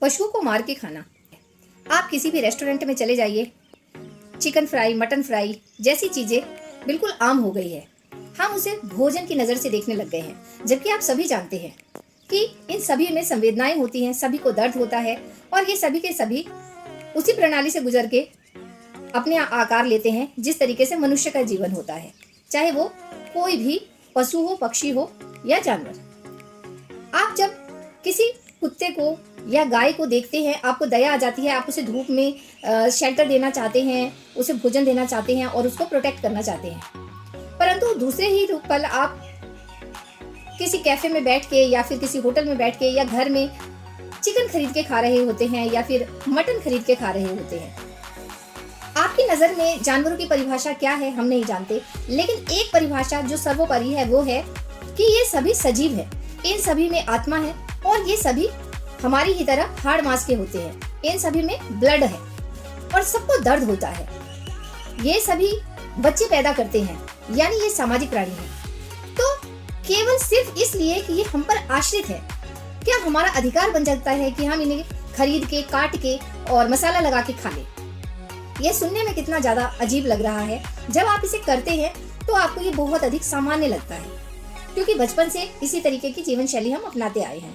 पशुओं को मार के खाना। आप किसी भी रेस्टोरेंट में चले जाइए, चिकन फ्राई, मटन फ्राई जैसी चीज़ें बिल्कुल आम हो गई है। हम उसे भोजन की नज़र से देखने लग गए हैं, जबकि आप सभी जानते हैं कि इन सभी में संवेदनाएं होती हैं, सभी को दर्द होता है और ये सभी के सभी उसी प्रणाली से गुजर के अपने आकार लेते हैं जिस तरीके से मनुष्य का जीवन होता है, चाहे वो कोई भी पशु हो, पक्षी हो या जानवर। आप जब किसी कुत्ते को या गाय को देखते हैं, आपको दया आ जाती है, आप उसे धूप में शेल्टर देना चाहते हैं, उसे भोजन देना चाहते हैं और उसको प्रोटेक्ट करना चाहते हैं। परंतु दूसरे ही पल आप किसी कैफे में बैठ के या फिर किसी होटल में बैठ के या घर में चिकन खरीद के खा रहे होते हैं या फिर मटन खरीद के खा रहे होते हैं। आपकी नज़र में जानवरों की परिभाषा क्या है हम नहीं जानते, लेकिन एक परिभाषा जो सर्वोपरि है वो है कि ये सभी सजीव है, इन सभी में आत्मा है और ये सभी हमारी ही तरह हाड़ मांस के होते हैं। इन सभी में ब्लड है और सबको दर्द होता है। ये सभी बच्चे पैदा करते हैं, यानी ये सामाजिक प्राणी है। तो केवल सिर्फ इसलिए कि ये हम पर आश्रित है, क्या हमारा अधिकार बन जाता है कि हम इन्हें खरीद के, काट के और मसाला लगा के खा लें? यह सुनने में कितना ज्यादा अजीब लग रहा है। जब आप इसे करते हैं तो आपको ये बहुत अधिक सामान्य लगता है, क्योंकि बचपन से इसी तरीके की जीवन शैली हम अपनाते आए हैं।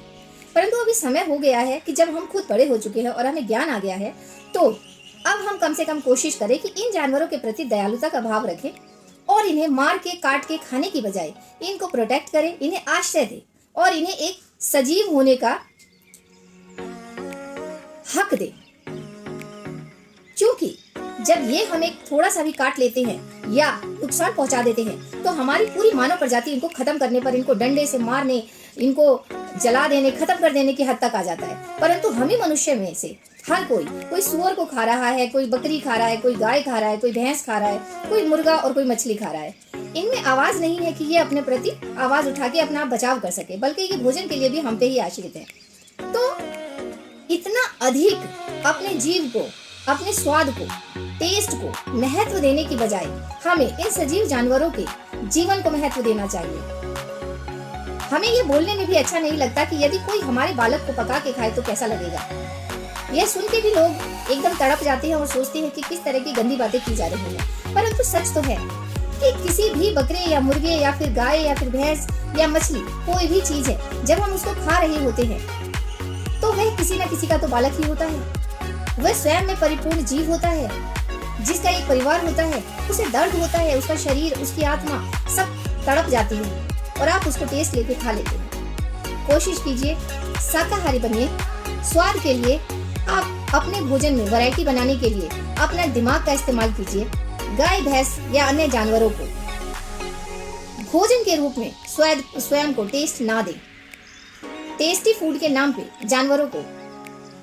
परंतु अभी समय हो गया है कि जब हम खुद बड़े हो चुके हैं और हमें ज्ञान आ गया है, तो अब हम कम से कम कोशिश करें कि इन जानवरों के प्रति दयालुता का भाव रखें और इन्हें मार के, काट के खाने की बजाय इनको प्रोटेक्ट करें, इन्हें आश्रय दें और इन्हें एक सजीव होने का हक दें। क्योंकि जब ये हमें थोड़ा सा भी काट लेते हैं या नुकसान पहुंचा देते हैं, तो हमारी पूरी मानव प्रजाति इनको खत्म करने पर, इनको डंडे से मारने, इनको जला देने, खत्म कर देने की हद तक आ जाता है। परंतु हम ही मनुष्य में से हर कोई सुअर को खा रहा है, कोई बकरी खा रहा है, कोई गाय खा रहा है, कोई भैंस खा रहा है, कोई मुर्गा और कोई मछली खा रहा है। इनमें आवाज नहीं है कि ये अपने प्रति आवाज उठा के अपना बचाव कर सके, बल्कि ये भोजन के लिए भी हम पे ही आश्रित है। तो इतना अधिक अपने जीव को, अपने स्वाद को, टेस्ट को महत्व देने की बजाय हमें इन सजीव जानवरों के जीवन को महत्व देना चाहिए। हमें ये बोलने में भी अच्छा नहीं लगता कि यदि कोई हमारे बालक को पका के खाए तो कैसा लगेगा। यह सुन के भी लोग एकदम तड़प जाते हैं और सोचते हैं कि किस तरह की गंदी बातें की जा रही हैं। परंतु सच तो है कि किसी भी बकरे या मुर्गे या फिर गाय या फिर भैंस या मछली, कोई भी चीज है, जब हम उसको खा रहे होते हैं तो वह किसी न किसी का तो बालक ही होता है। वह स्वयं में परिपूर्ण जीव होता है, जिसका एक परिवार होता है, उसे दर्द होता है, उसका शरीर, उसकी आत्मा सब तड़प जाती है और आप उसको टेस्ट लेके खा लेते हैं। कोशिश कीजिए, शाकाहारी बनिए। स्वाद के लिए आप अपने भोजन में वैरायटी बनाने के लिए अपना दिमाग का इस्तेमाल कीजिए। गाय, भैंस या अन्य जानवरों को भोजन के रूप में स्वयं को टेस्ट ना दें। टेस्टी फूड के नाम पे जानवरों को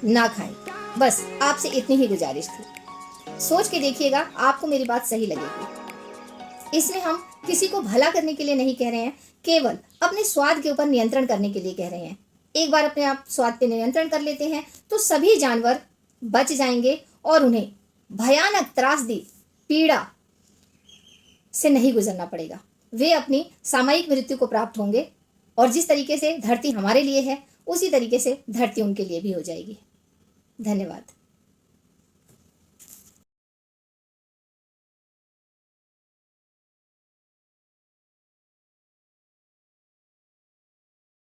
ना खाएं। बस आपसे इतनी ही गुजारिश थी। सोच के देखिएगा, आपको मेरी बात सही लगेगी। इसमें हम किसी को भला करने के लिए नहीं कह रहे हैं, केवल अपने स्वाद के ऊपर नियंत्रण करने के लिए कह रहे हैं। एक बार अपने आप स्वाद पे नियंत्रण कर लेते हैं तो सभी जानवर बच जाएंगे और उन्हें भयानक त्रासदी, पीड़ा से नहीं गुजरना पड़ेगा। वे अपनी सामयिक मृत्यु को प्राप्त होंगे और जिस तरीके से धरती हमारे लिए है, उसी तरीके से धरती उनके लिए भी हो जाएगी। धन्यवाद।